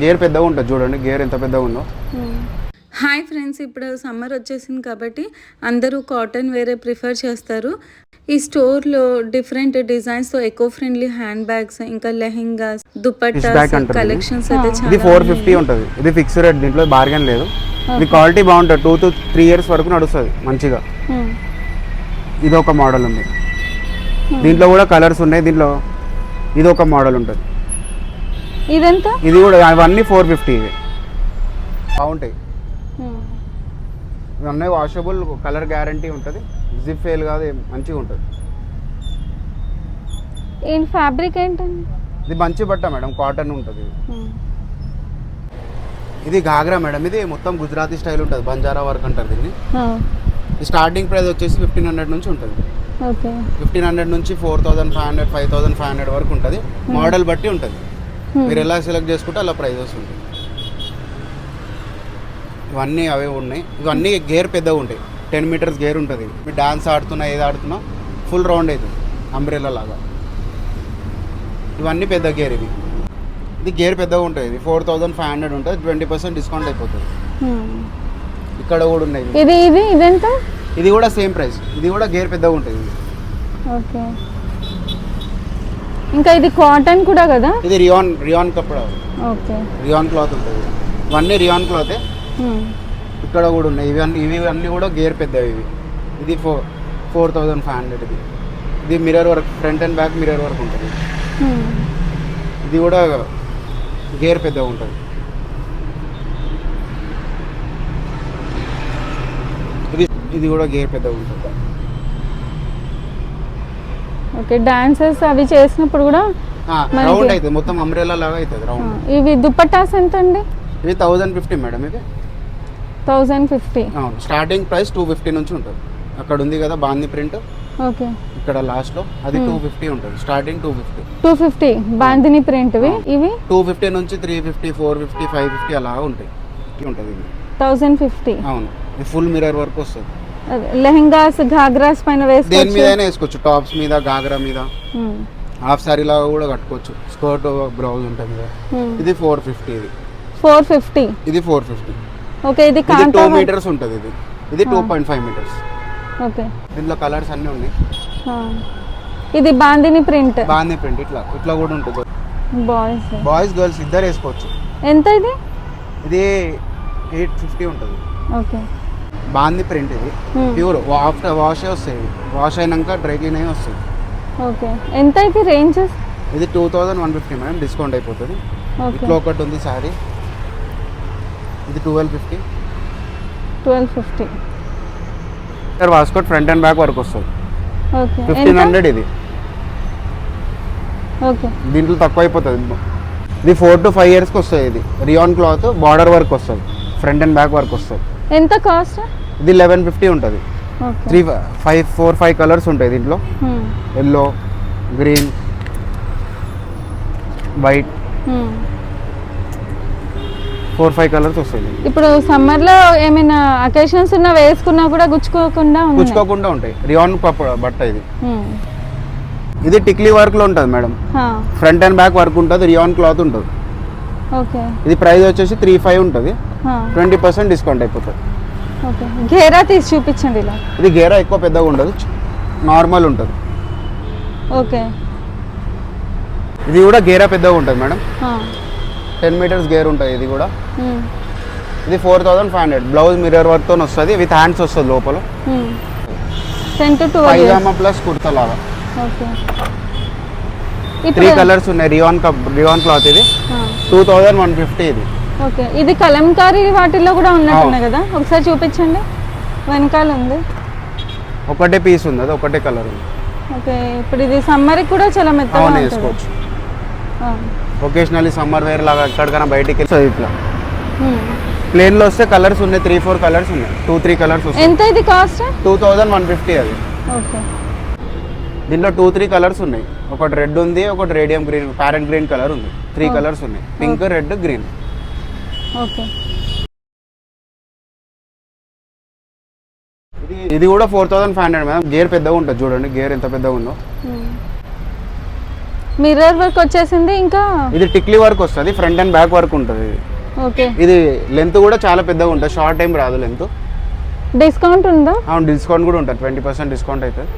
Gear పెద్దగా ఉంటుంది చూడండి, గేర్ ఎంత పెద్దగా ఉందో. హాయ్ ఫ్రెండ్స్, ఇప్పుడు సమ్మర్ వచ్చేసింది కాబట్టి అందరూ కాటన్ వేరే ప్రిఫర్ చేస్తారు. ఈ స్టోర్లో డిఫరెంట్ డిజైన్స్తో ఎకో ఫ్రెండ్లీ హ్యాండ్ బ్యాగ్స్, ఇంకా లెహెంగాస్, దుపట్టాస్ కలెక్షన్స్ అయితే ఇది 450 ఉంటుంది. ఇది ఫిక్స్ రేట్, దీంట్లో బార్గెన్ లేదు. ఇది క్వాలిటీ బాగుంటుంది, 2 to 3 years వరకు నడుస్తుంది మంచిగా. ఇది ఒక మోడల్ ఉంది, దీంట్లో కూడా కలర్స్ ఉన్నాయి. దీంట్లో ఇది ఒక మోడల్ ఉంటుంది. ఇదంతా ఇది కూడా అవన్నీ 450 ఇవి బాగుంటాయి. ఇవన్నీ వాషబుల్, కలర్ గ్యారంటీ ఉంటుంది, జిప్ ఫెయిల్ కాదు, మంచిగా ఉంటుంది. ఏంటి ఫ్యాబ్రిక్ ఏంటండి? ఇది మంచి బట్ట మేడం, కాటన్ ఉంటుంది. ఇది గాగ్రా మేడం, ఇది మొత్తం గుజరాతీ స్టైల్ ఉంటుంది, బంజారా వర్క్ అంటారు దీన్ని. స్టార్టింగ్ ప్రైస్ వచ్చేసి 1500 నుంచి ఉంటుంది. 1500 నుంచి 4500, 5500 వరకు ఉంటుంది. మోడల్ బట్టి ఉంటుంది, మీరు ఎలా సెలెక్ట్ చేసుకుంటే అలా ప్రైజెస్ ఉంటుంది. ఇవన్నీ అవే ఉన్నాయి. ఇవన్నీ గేర్ పెద్దగా ఉంటాయి, 10 meters గేర్ ఉంటుంది. మీరు డాన్స్ ఆడుతున్నా ఏది ఆడుతున్నా ఫుల్ రౌండ్ అవుతుంది, అంబ్రెల్లా లాగా. ఇవన్నీ పెద్ద గేర్. ఇది గేర్ పెద్దగా ఉంటుంది, ఇది 4500 ఉంటుంది. 20% డిస్కౌంట్ అయిపోతుంది. ఇక్కడ కూడా ఉన్నాయి. ఇది కూడా సేమ్ ప్రైస్, ఇది కూడా గేర్ పెద్దగా ఉంటుంది. ఓకే, ఇంకా ఇది కాటన్ కూడా కదా? ఇది రియాన్ కపడా. ఓకే, రియాన్ క్లాత్ ఉంటుంది. ఇవన్నీ రియాన్ క్లాతే. ఇక్కడ కూడా ఉన్నాయి. ఇవి అన్నీ కూడా గేర్ పెద్దవి. ఇది 4500. ఇది mirror work, front and back mirror work ఉంటుంది. ఇది కూడా గేర్ పెద్దగా ఉంటుంది. ఇది కూడా గేర్ పెద్దగా ఉంటుంది. ఓకే, డాన్సెస్ అవి చేసినప్పుడు కూడా రౌండ్ అవుతుంది, మొత్తం అంబ్రెల్లా లాగా అవుతుంది రౌండ్. ఇవి దుపట్టాస్ ఎంత అండి? ఇవి 1050 మేడం. ఇది 1050. స్టార్టింగ్ ప్రైస్ 250 నుంచి ఉంటుంది. అక్కడ ఉంది కదా బాందీ ప్రింట్, ఓకే, ఇక్కడ లాస్ట్ లో అది 250 ఉంటుంది. Starting 250 bandhani print. ఇవి 250 నుంచి 350, 450, 550 అలా ఉంటాయి. ఉంటుంది ఇది 1050. అవును, ఇది ఫుల్ మిర్రర్ వర్క్ వస్తుంది. లెహెంగాస్, ఘాగ్రాస్ పైన వేసుకోవచ్చు, దేని మీద అయినా వేసుకోవచ్చు. టాప్స్ మీద, గాగ్రా మీద, హాఫ్ సారీ లాగా కూడా కట్టుకోవచ్చు. స్కర్ట్, బ్లౌజ్ ఉంటుంది కదా. ఇది 450. ఇది 450. ఇది 450. ఓకే, ఇది 2 meters ఉంటుంది. ఇది 2.5 meters. ఓకే, దీంట్లో కలర్స్ అన్నీ ఉన్నాయి. ఇది బాందిని ప్రింట్. బాందిని ప్రింట్ ఇట్లా కూడా ఉంటుంది. బాయ్స్ గర్ల్స్ ఇద్దరు వేసుకోవచ్చు. ఎంత ఇది? ఇది 850 ఉంటుంది. ఓకే, బాంది ప్రింట్. ఇది ప్యూర్, ఆఫ్టర్ వాష్ వస్తాయి, వాష్ అయినాక డ్రై క్లీన్ అయ్యి వస్తాయి. ఓకే, ఎంత అయితే రేంజెస్? ఇది 2150 మేడం, డిస్కౌంట్ అయిపోతుంది. ఇట్లా ఒకటి ఉంది సారీ, ఇది 1250. Waistcoat front and back work వస్తుంది. 1500. ఇది ఓకే, దీంట్లో తక్కువ అయిపోతుంది. ఇది 4 to 5 yearsకి వస్తుంది. ఇది రియాన్ క్లాత్, బార్డర్ వర్క్ వస్తుంది, ఫ్రంట్ అండ్ బ్యాక్ వర్క్ వస్తుంది. ఎంత కాస్ట్? ఇది 1150 ఉంటుంది. 4, 5 కలర్స్ ఉంటాయి దీంట్లో. ఎల్లో, గ్రీన్, వైట్, 4, 5 కలర్స్ వస్తాయి. ఇప్పుడు సమ్మర్ లో ఏమైనా అకేషన్స్ ఉన్నా వేసుకున్నా కూడా గుచ్చుకోకుండా ఉంటాయి. రియాన్ బట్ట ఇది. ఇది టిక్లీ వర్క్ లో ఉంటుంది madam, front and back work ఉంటుంది, రియాన్ క్లాత్ ఉంటుంది. ఓకే, ఇది ప్రైస్ వచ్చేసి 35 ఉంటుంది. 20% డిస్కౌంట్ అయిపోతుంది. ఓకే, గేరా తీసి చూపించండి. ఇలా ఇది గేరా ఎక్కువ పెద్దగా ఉండదు, నార్మల్ ఉంటుంది. ఓకే, ఇది కూడా గేరా పెద్దగా ఉంటుంది మేడం, 10 meters గేర్ ఉంటుంది. ఇది కూడా ఇది 4500. బ్లౌజ్ మిర్రర్ వర్క్ తో వస్తుంది, విత్ హ్యాండ్స్ వస్తుంది లోపల. పైజామా ప్లస్ కుర్తా లాగా. 3 కలర్స్ ఉన్నాయి. Rayon cloth. ఇది 2150. ఇది ఓకే, ఇది కలంకారీ వాటిల్లో కూడా ఉన్నట్టున్నాయి కదా, ఒకసారి చూపించండి. వెనకాల ఉంది, ఒకటే పీస్ ఉంది, అది ఒకటే కలర్ ఉంది. ఓకే, ఇప్పుడు ఇది సమ్మర్కి కూడా చాలా మెత్తగా వేసుకోవచ్చు. ఒకేషనల్లీ సమ్మర్ వేర్ లాగా ఎక్కడికైనా బయటికి వెళ్తే ఇట్లా ప్లేన్ లో వస్తే కలర్స్ ఉన్నాయి, 3-4 కలర్స్ ఉన్నాయి, 2-3 కలర్స్ వస్తాయి. ఎంత ఇది కాస్ట్? 2150. అది ఓకే, దీంట్లో 2-3 కలర్స్ ఉన్నాయి. ఒకటి రెడ్ ఉంది, ఒకటి radium green, parrot green colour ఉంది. 3 కలర్స్ ఉన్నాయి, పింక్, రెడ్, గ్రీన్. ఓకే, ఇది కూడా 4500 మేడం. గేర్ పెద్దగా ఉంటుంది చూడండి, గేర్ ఎంత పెద్దగా ఉందో. మిర్రర్ వర్క్ వచ్చేసింది. ఇంకా ఇది టిక్లీ వర్క్ వస్తుంది, ఫ్రంట్ అండ్ బ్యాక్ వర్క్ ఉంటుంది. ఓకే. ఇది లెంత్ కూడా చాలా పెద్దగా ఉంటుంది, షార్ట్ టైం రాదు లెంత్. డిస్కౌంట్ ఉందా? డిస్కౌంట్ కూడా ఉంటుంది, 20% డిస్కౌంట్ అవుతుంది.